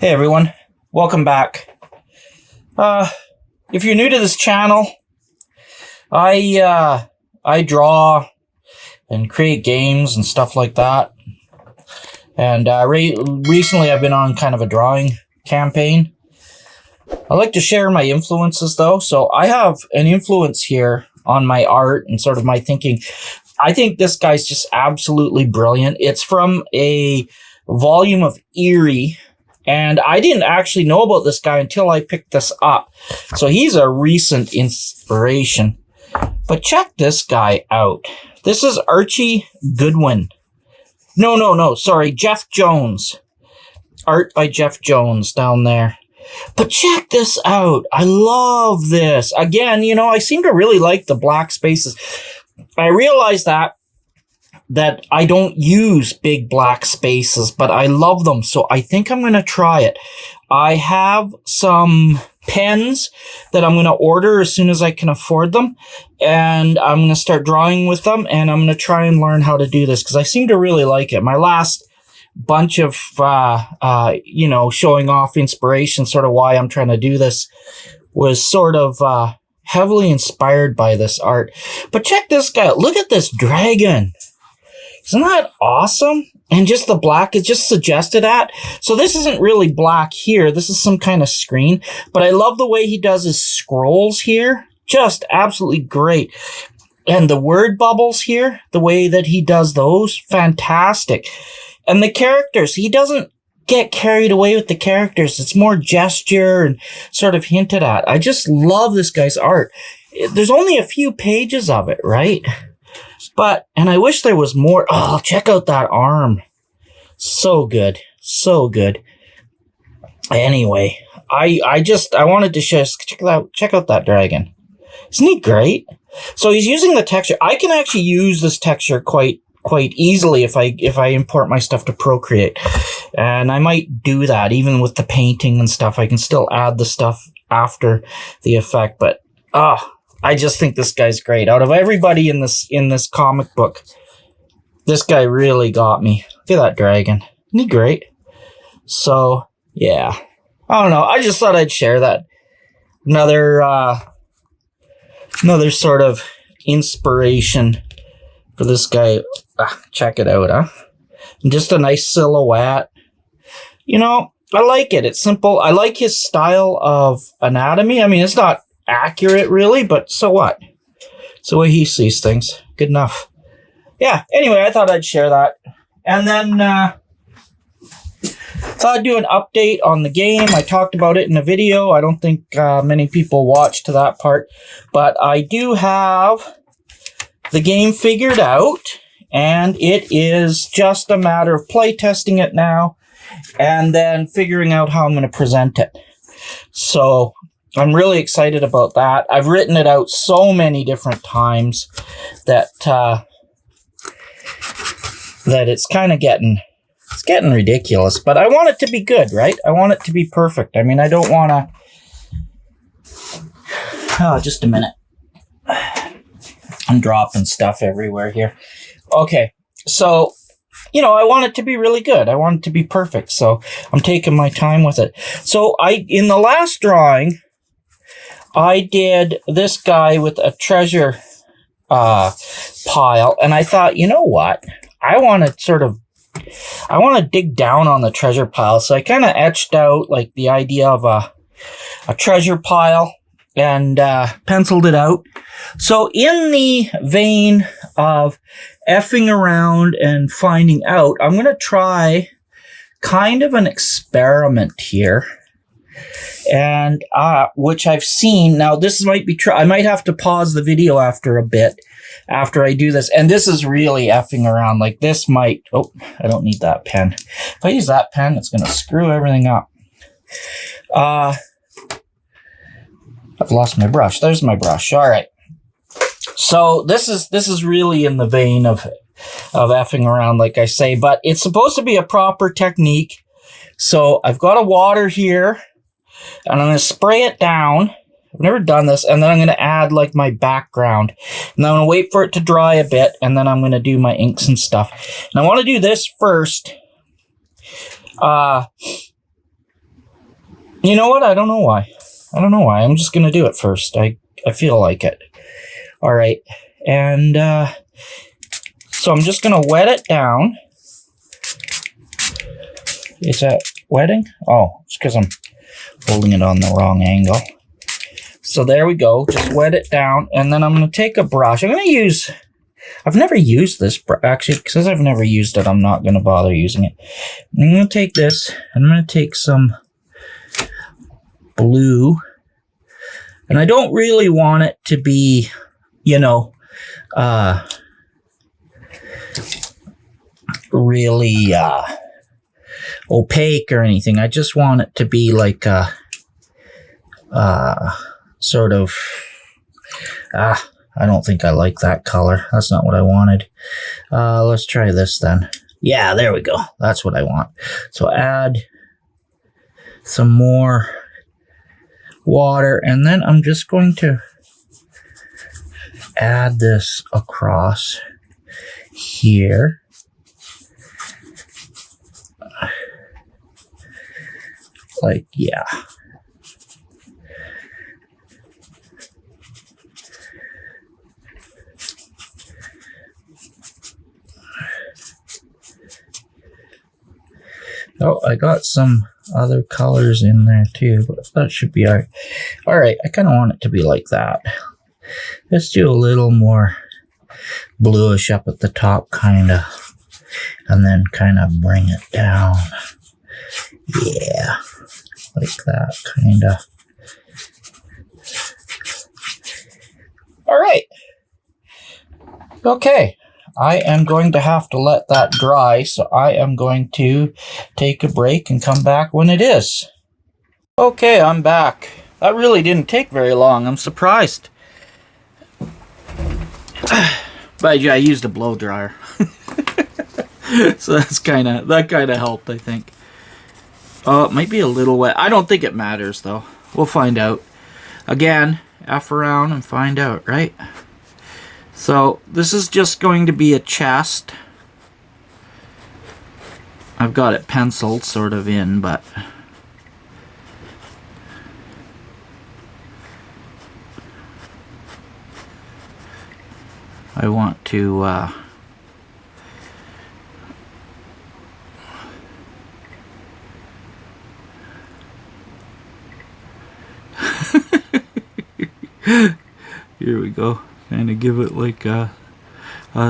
Hey everyone, welcome back. If you're new to this channel, I draw and create games and stuff like that. And recently I've been on kind of a drawing campaign. I like to share my influences though, so I have an influence here on my art and sort of my thinking. I think this guy's just absolutely brilliant. It's from a volume of Eerie. And I didn't actually know about this guy until I picked this up. So he's a recent inspiration. But check this guy out. This is Archie Goodwin. Sorry, Jeff Jones. Art by Jeff Jones down there. But check this out. I love this. Again, I seem to really like the black spaces. I realize that I don't use big black spaces, but I love them. So I think I'm going to try it. I have some pens that I'm going to order as soon as I can afford them. And I'm going to start drawing with them. And I'm going to try and learn how to do this because I seem to really like it. My last bunch of, showing off inspiration, sort of why I'm trying to do this, was sort of heavily inspired by this art. But check this guy out. Look at this dragon. Isn't that awesome? And just the black is just suggested at. So this isn't really black here. This is some kind of screen. But I love the way he does his scrolls here. Just absolutely great. And the word bubbles here, the way that he does those, fantastic. And the characters, he doesn't get carried away with the characters. It's more gesture and sort of hinted at. I just love this guy's art. There's only a few pages of it, right? And I wish there was more. Oh, check out that arm. So good. So good. Anyway, I wanted to just check out that dragon. Isn't he great? So he's using the texture. I can actually use this texture quite easily if I import my stuff to Procreate. And I might do that even with the painting and stuff. I can still add the stuff after the effect, but I just think this guy's great. Out of everybody in this comic book, this guy really got me. Look at that dragon. Isn't he great? So, yeah. I don't know. I just thought I'd share that. Another sort of inspiration for this guy. Check it out, huh? And just a nice silhouette. I like it. It's simple. I like his style of anatomy. I mean, it's not accurate really, but so what? It's the way he sees things. Good enough. Yeah, anyway, I thought I'd share that. And then thought I'd do an update on the game. I talked about it in a video. I don't think many people watched to that part, but I do have the game figured out, and it is just a matter of play testing it now and then figuring out how I'm going to present it. So I'm really excited about that. I've written it out so many different times that it's kind of getting ridiculous. But I want it to be good, right? I want it to be perfect. I mean, I don't want to... Oh, just a minute. I'm dropping stuff everywhere here. Okay, so... I want it to be really good. I want it to be perfect. So I'm taking my time with it. So in the last drawing, I did this guy with a treasure pile, and I thought, you know what? I want to dig down on the treasure pile. So I kind of etched out like the idea of a treasure pile and penciled it out. So in the vein of effing around and finding out, I'm going to try kind of an experiment here. And which I've seen. Now, this might be I might have to pause the video after a bit after I do this. And this is really effing around. Like this might... Oh, I don't need that pen. If I use that pen, it's going to screw everything up. I've lost my brush. There's my brush. All right. So this is really in the vein of effing around, like I say. But it's supposed to be a proper technique. So I've got a water here. And I'm going to spray it down. I've never done this. And then I'm going to add like my background. And then I'm going to wait for it to dry a bit. And then I'm going to do my inks and stuff. And I want to do this first. You know what? I don't know why. I don't know why. I'm just going to do it first. I feel like it. All right. And so I'm just going to wet it down. Is that wetting? Oh, it's because I'm holding it on the wrong angle. So there we go. Just wet it down. And then I'm going to take a brush. I'm going to use... I've never used this brush. Actually, because I've never used it, I'm not going to bother using it. I'm going to take this. I'm going to take some blue. And I don't really want it to be, you know, really opaque or anything. I just want it to be like a sort of... I don't think I like that color. That's not what I wanted. Let's try this then. Yeah, there we go. That's what I want. So add some more water, and then I'm just going to add this across here. Like, yeah. Oh, I got some other colors in there too, but that should be alright. Alright, I kind of want it to be like that. Let's do a little more bluish up at the top, kind of. And then kind of bring it down. Yeah, like that, kind of. Alright. Okay. I am going to have to let that dry, so I am going to take a break and come back when it is. Okay, I'm back. That really didn't take very long. I'm surprised. But yeah, I used a blow dryer. So that kind of helped, I think. Oh, it might be a little wet. I don't think it matters though. We'll find out. Again, F around and find out, right? So this is just going to be a chest. I've got it penciled sort of in, but I want to here we go. Kind of give it like a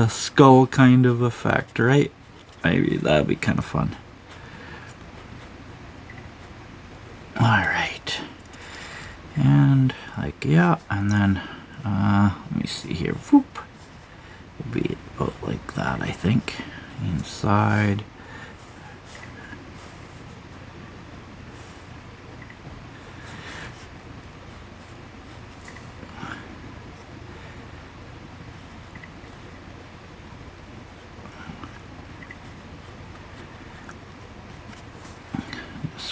skull kind of effect, right? Maybe that'd be kind of fun. Alright. And like, yeah, and then let me see here. Whoop. It'll be about like that, I think. Inside.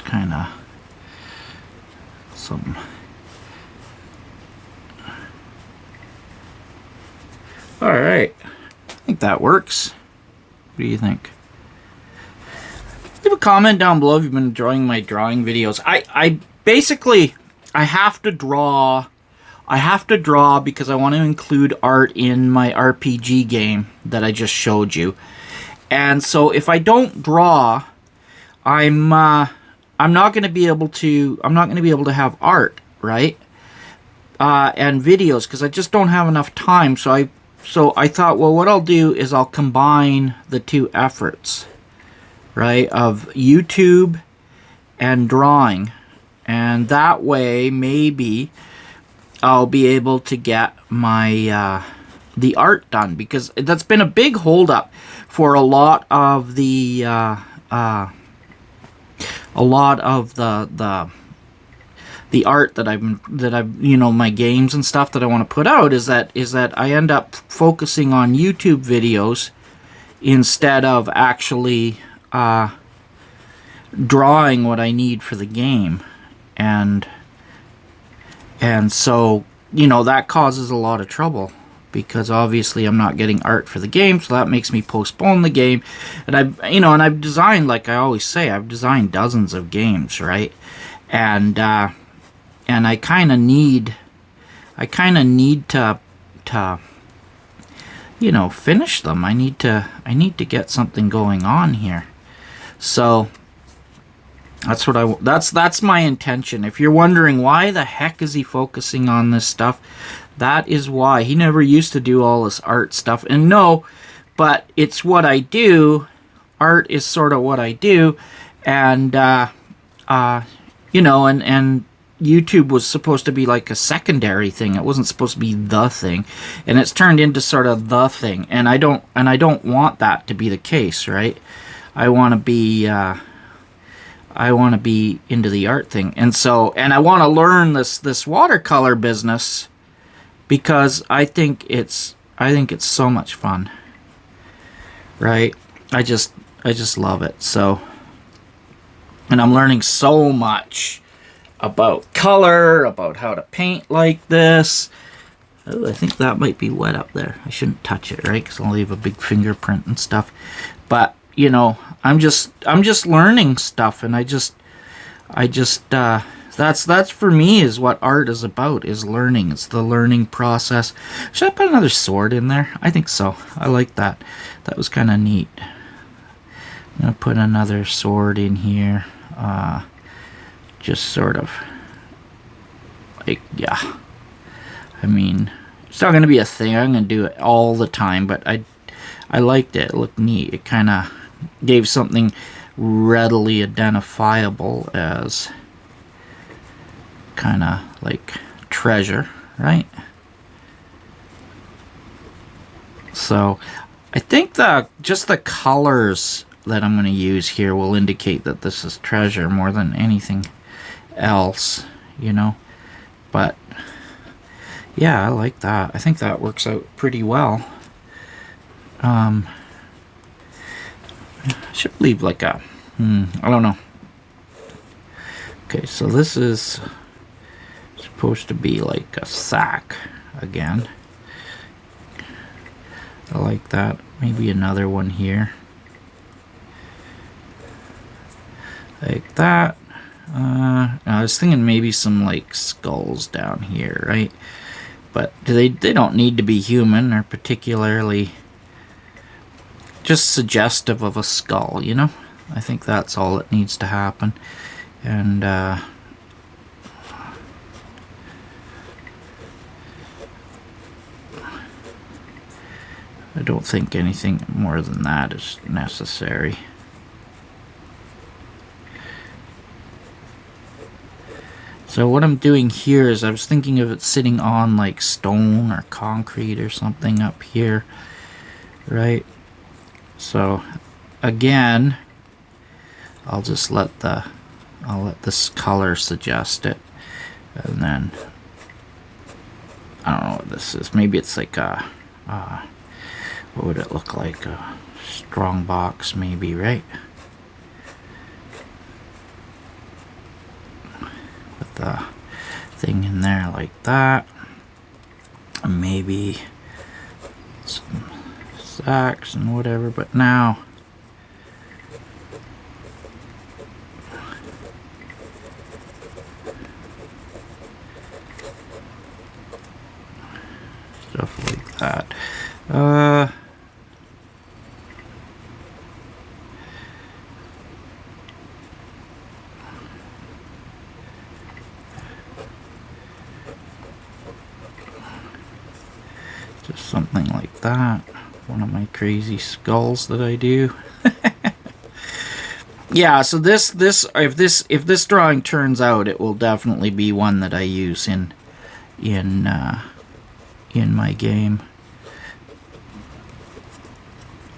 Kind of some. All right, I think that works. What do you think? Leave a comment down below if you've been enjoying my drawing videos. I basically have to draw. I have to draw because I want to include art in my RPG game that I just showed you. And so if I don't draw, I'm not going to be able to. I'm not going to be able to have art, right? And videos, because I just don't have enough time. So I thought, well, what I'll do is I'll combine the two efforts, right, of YouTube and drawing, and that way maybe I'll be able to get my the art done, because that's been a big holdup for a lot of the art that I've you know, my games and stuff that I want to put out is that I end up focusing on YouTube videos instead of actually drawing what I need for the game, and so, you know, that causes a lot of trouble, because obviously I'm not getting art for the game, so that makes me postpone the game. And I've designed, like I always say, I've designed dozens of games, right? and I kind of need to you know, finish them. I need to get something going on here. So that's my intention. If you're wondering why the heck is he focusing on this stuff, that is why. He never used to do all this art stuff. And no, but it's what I do. Art is sort of what I do. And you know, and YouTube was supposed to be like a secondary thing. It wasn't supposed to be the thing, and it's turned into sort of the thing. And I don't want that to be the case, right? I want to be into the art thing, and I want to learn this watercolor business because I think it's so much fun, right? I just love it. So, and I'm learning so much about color, about how to paint like this. Oh, I think that might be wet up there. I shouldn't touch it, right? Because I'll leave a big fingerprint and stuff. But you know, I'm just learning stuff, and that's for me is what art is about, is learning. It's the learning process. Should I put another sword in there? I think so. I like that. That was kind of neat. I'm gonna put another sword in here. Just sort of like, yeah. I mean, it's not gonna be a thing. I'm gonna do it all the time, but I liked it. It looked neat. It kind of gave something readily identifiable as kind of like treasure, right? So I think just the colors that I'm going to use here will indicate that this is treasure more than anything else, you know. But yeah, I like that. I think that works out pretty well. I should leave like a I don't know. Okay, so this is supposed to be like a sack again. I like that. Maybe another one here. Like that. I was thinking maybe some like skulls down here, right? But they don't need to be human or particularly just suggestive of a skull, you know? I think that's all that needs to happen. And I don't think anything more than that is necessary. So what I'm doing here is I was thinking of it sitting on like stone or concrete or something up here, right? So again, I'll just let this color suggest it, and then I don't know what this is. Maybe it's like a what would it look like? A strong box, maybe, right? With the thing in there like that, and maybe some sacks and whatever. But now stuff like that. Just something like that. One of my crazy skulls that I do. Yeah, so if this drawing turns out, it will definitely be one that I use in my game.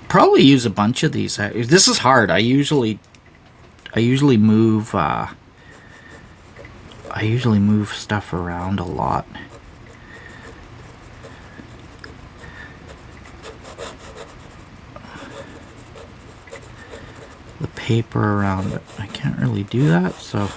Probably use a bunch of these. This is hard. I usually move stuff around a lot. The paper around it. I can't really do that, so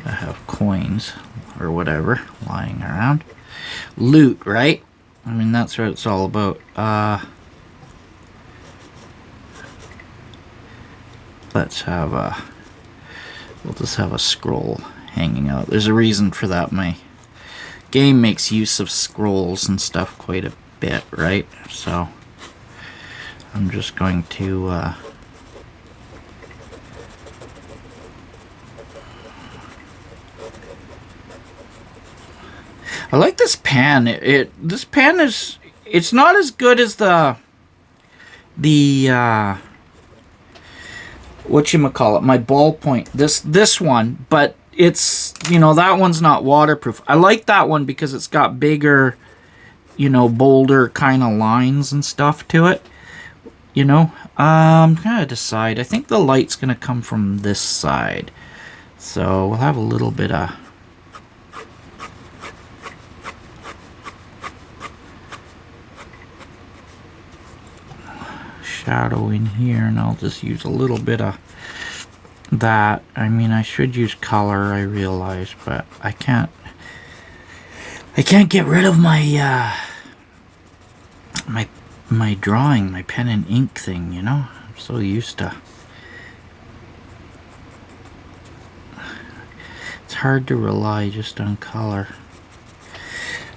I have coins or whatever lying around. Loot, right? I mean, that's what it's all about. Let's have we'll just have a scroll hanging out. There's a reason for that. My game makes use of scrolls and stuff quite a bit, right? So I'm just going to I like this pen. This pen it's not as good as the whatchamacallit, my ballpoint, this one, but it's, you know, that one's not waterproof. I like that one because it's got bigger, you know, bolder kind of lines and stuff to it, you know. I'm gonna decide. I think the light's gonna come from this side, so we'll have a little bit of shadow in here, and I'll just use a little bit of that. I mean, I should use color, I realize, but I can't get rid of my my drawing, my pen and ink thing, you know. I'm so used to. It's hard to rely just on color.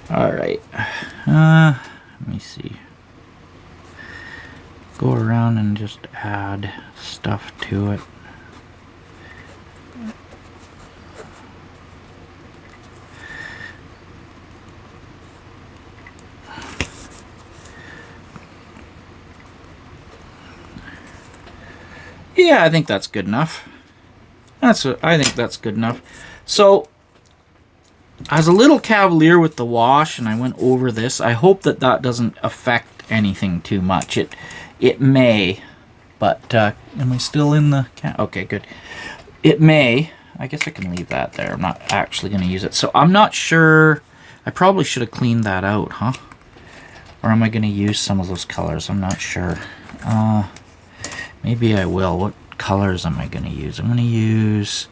All right, let me see. Go around and just add stuff to it. Yeah, I think that's good enough. I think that's good enough. So I was a little cavalier with the wash, and I went over this. I hope that doesn't affect anything too much. It may, but am I still in the okay, good. It may. I guess I can leave that there. I'm not actually going to use it. So I'm not sure. I probably should have cleaned that out, huh? Or am I going to use some of those colors? I'm not sure. Maybe I will. What colors am I going to use? I'm going to use...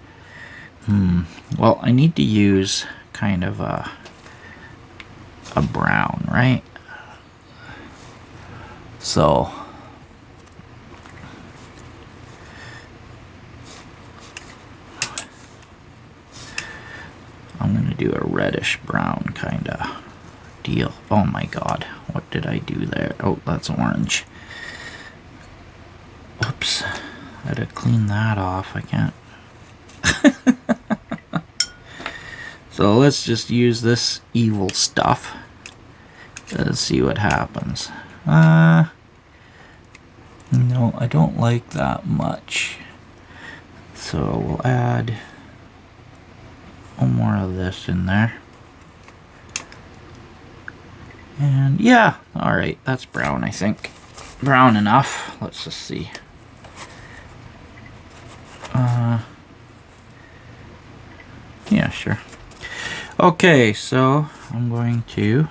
Well, I need to use kind of a brown, right? So... I'm going to do a reddish brown kind of deal. Oh my god, what did I do there? Oh, that's orange. Oops, I had to clean that off. I can't. So let's just use this evil stuff. Let's see what happens. No, I don't like that much. So we'll add one more of this in there. And yeah, alright, that's brown, I think. Brown enough. Let's just see. Yeah, sure. Okay, so I'm going to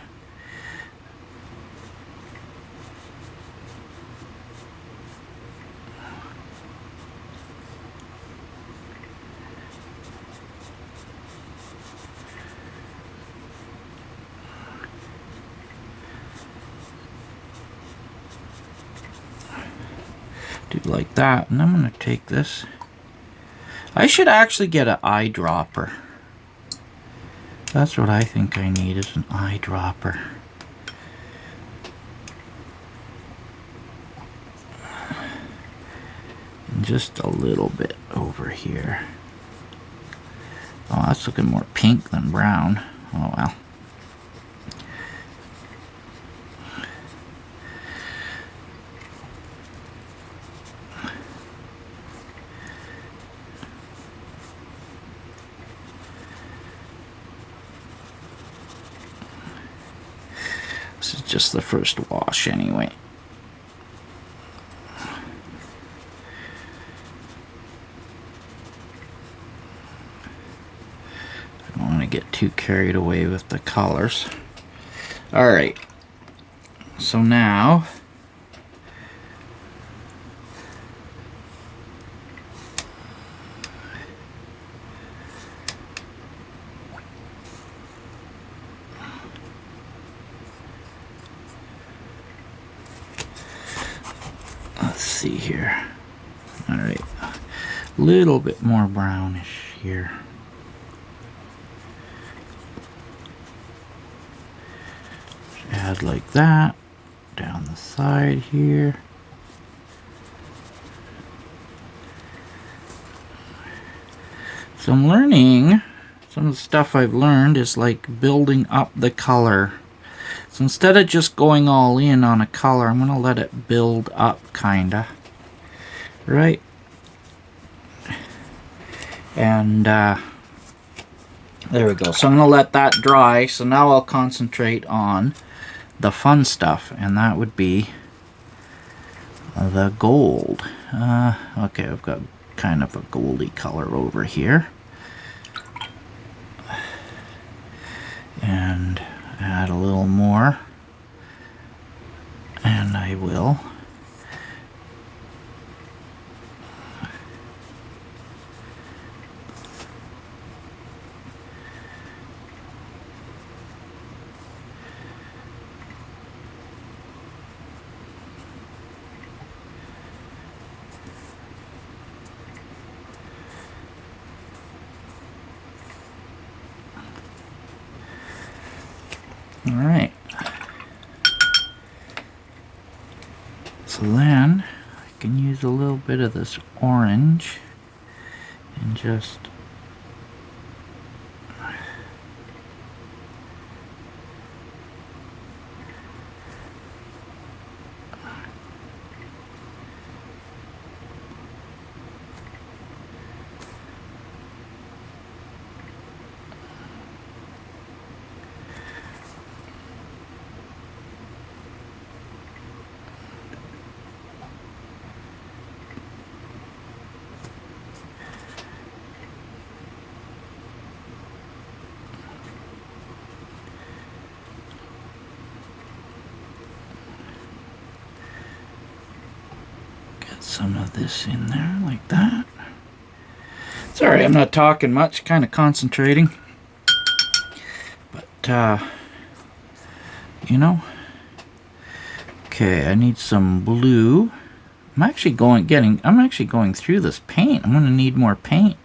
do like that, and I'm going to take this. I should actually get an eyedropper. That's what I think I need, is an eyedropper. And just a little bit over here. Oh, that's looking more pink than brown. Oh well. This is just the first wash anyway. I don't want to get too carried away with the colors. Alright, so now Let's see here. All right, a little bit more brownish here. Add like that down the side here. So I'm learning, some of the stuff I've learned is like building up the color. So instead of just going all in on a color, I'm going to let it build up, kinda. Right? And there we go. So I'm going to let that dry. So now I'll concentrate on the fun stuff, and that would be the gold. Okay, I've got kind of a goldy color over here. And add a little more, and I will all right. So then I can use a little bit of this orange and just some of this in there like that. Sorry, I'm not talking much, kind of concentrating. But, you know. Okay, I need some blue. I'm actually going through this paint. I'm going to need more paint.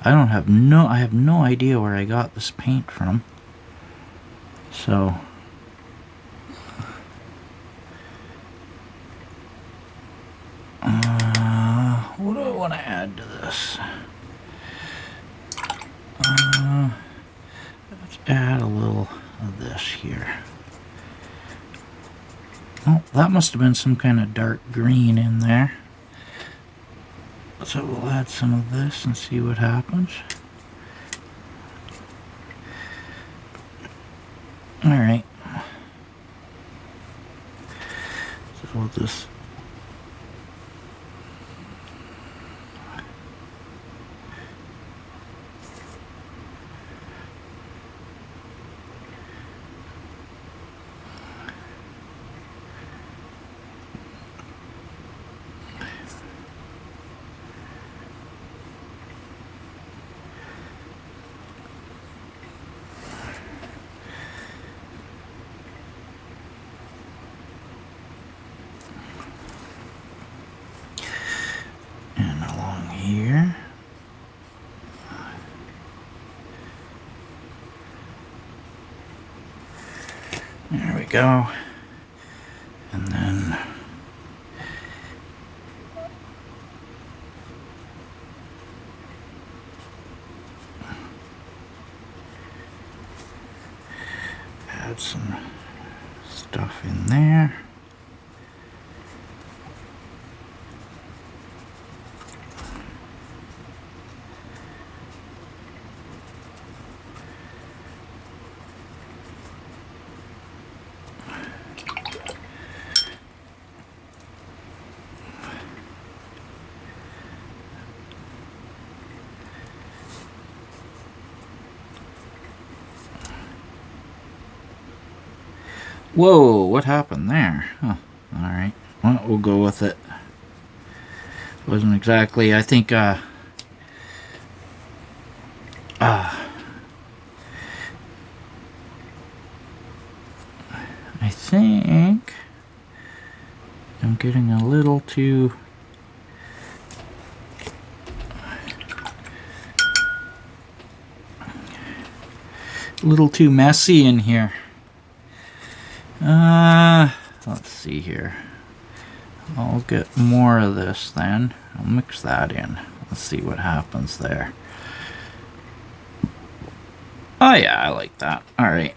I have no idea where I got this paint from. So what do I want to add to this? Let's add a little of this here. Oh, that must have been some kind of dark green in there. So we'll add some of this and see what happens. Alright. So we'll just here. There we go. And then add some stuff in there. Whoa, what happened there? Huh, alright. Well, we'll go with it. Wasn't exactly, I think, I think I'm getting a little too messy in here. Let's see here. I'll get more of this then. I'll mix that in. Let's see what happens there. Oh yeah, I like that. All right.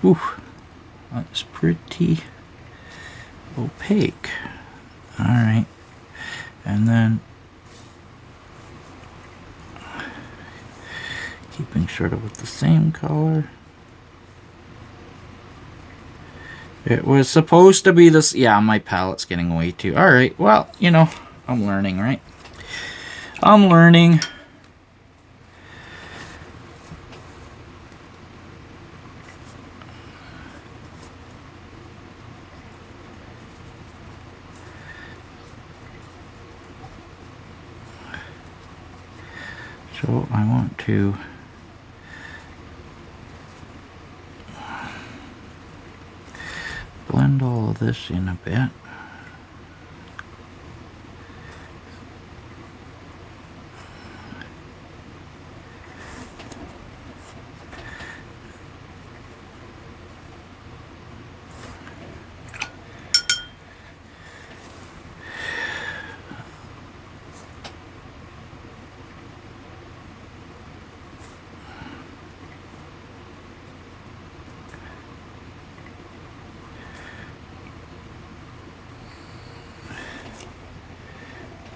Ooh, that's pretty opaque. All right. And then keeping sort of with the same color. It was supposed to be this. Yeah, my palette's getting way too. All right. Well, you know, I'm learning, right? I'm learning. So I want to blend all of this in a bit.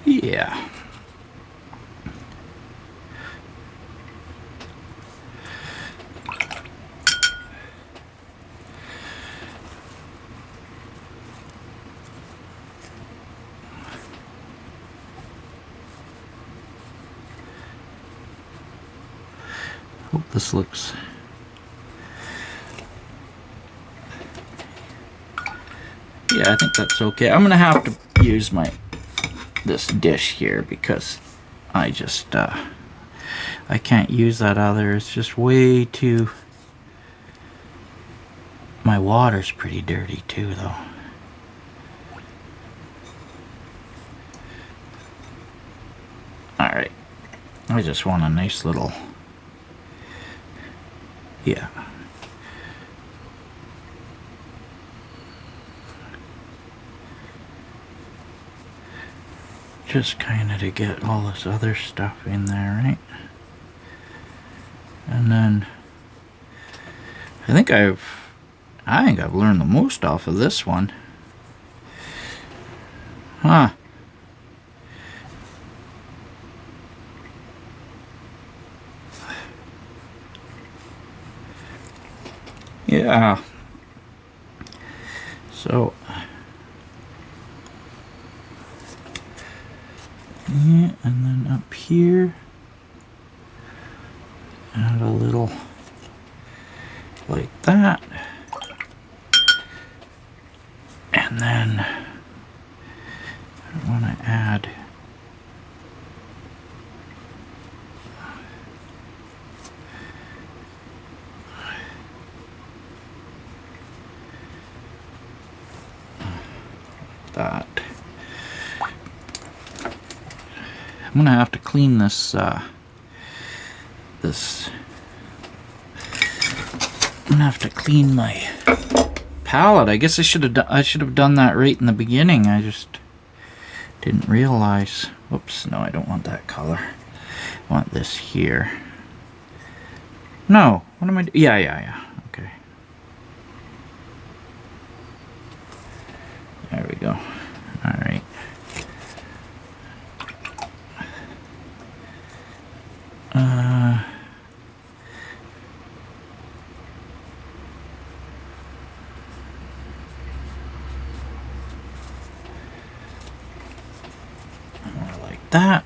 Yeah. Hope this looks. Yeah, I think that's okay. I'm gonna have to use this dish here because I just I can't use that other. It's just way too. My water's pretty dirty too, though. All right, I just want a nice little. Yeah. Just kind of to get all this other stuff in there, right? And then I think I've learned the most off of this one. Huh. Yeah. So yeah, and then up here add a little like that. And then I want to add that. I'm gonna have to clean this. I'm gonna have to clean my palette. I guess I should have done that right in the beginning. I just didn't realize. Whoops! No, I don't want that color. I want this here. No, what am I? Yeah. Okay. There we go. All right. More like that.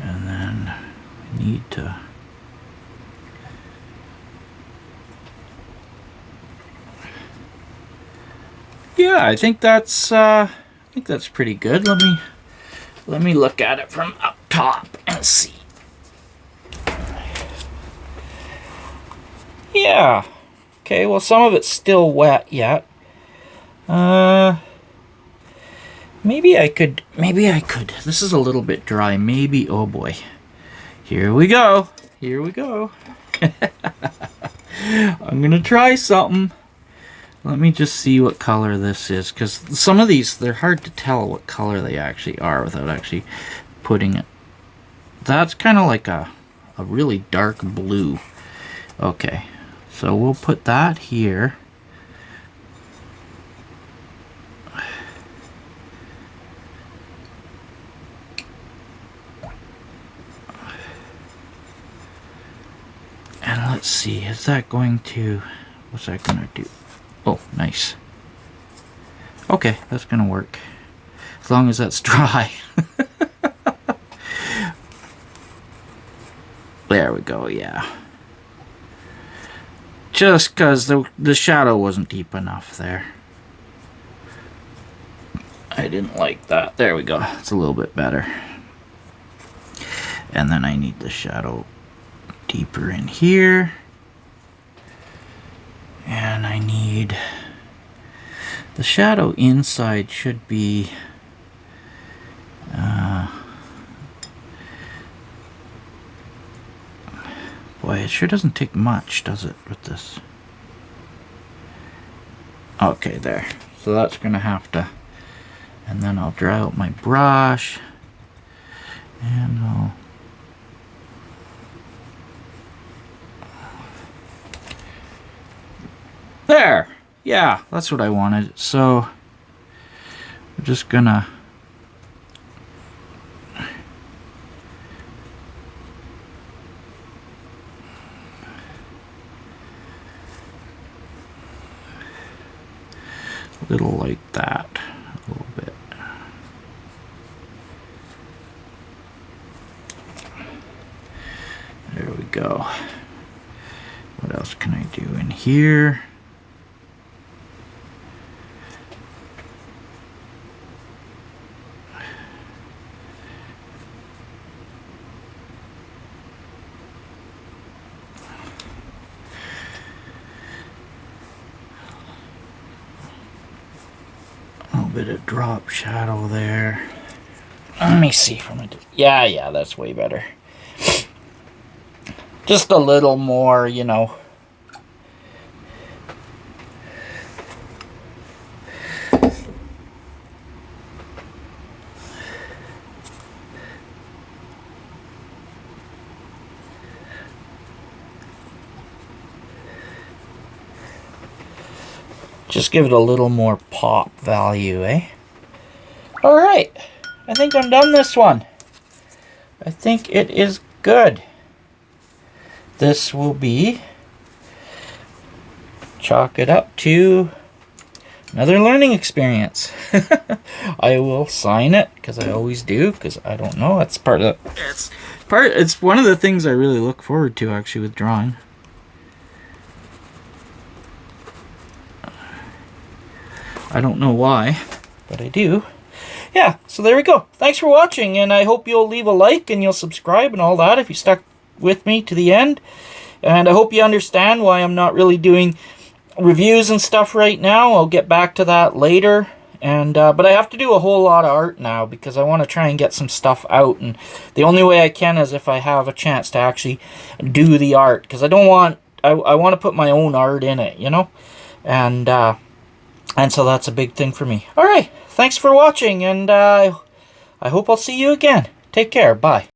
And then we need to Yeah, I think that's pretty good. Let me look at it from up top and see. Yeah. Okay, well, some of it's still wet yet. Maybe I could. This is a little bit dry. Maybe, oh boy. Here we go. I'm gonna try something. Let me just see what color this is, because some of these, they're hard to tell what color they actually are without actually putting it. That's kind of like a really dark blue. Okay, so we'll put that here. And let's see, is that going to, what's that gonna do? Oh, nice. Okay, that's gonna work. As long as that's dry. There we go, yeah. Just because the shadow wasn't deep enough there. I didn't like that. There we go. It's a little bit better. And then I need the shadow deeper in here. And I need the shadow inside should be boy, it sure doesn't take much, does it, with this? Okay, there. So that's gonna have to, and then I'll dry out my brush and I'll there. Yeah, that's what I wanted. So we're just gonna a little like that, a little bit. There we go. What else can I do in here? Bit of drop shadow there. Let me see from it. Yeah, that's way better. Just a little more, you know. Just give it a little more pop value, eh? Alright, I think I'm done this one. I think it is good. This will be, chalk it up to another learning experience. I will sign it, because I always do, because I don't know, it's part of, it's one of the things I really look forward to actually with drawing. I don't know why, but I do. Yeah, so there we go. Thanks for watching, and I hope you'll leave a like and you'll subscribe and all that if you stuck with me to the end. And I hope you understand why I'm not really doing reviews and stuff right now. I'll get back to that later. And but I have to do a whole lot of art now because I want to try and get some stuff out. And the only way I can is if I have a chance to actually do the art. Because I don't want, I want to put my own art in it, you know? And so that's a big thing for me. Alright, thanks for watching, and I hope I'll see you again. Take care, bye.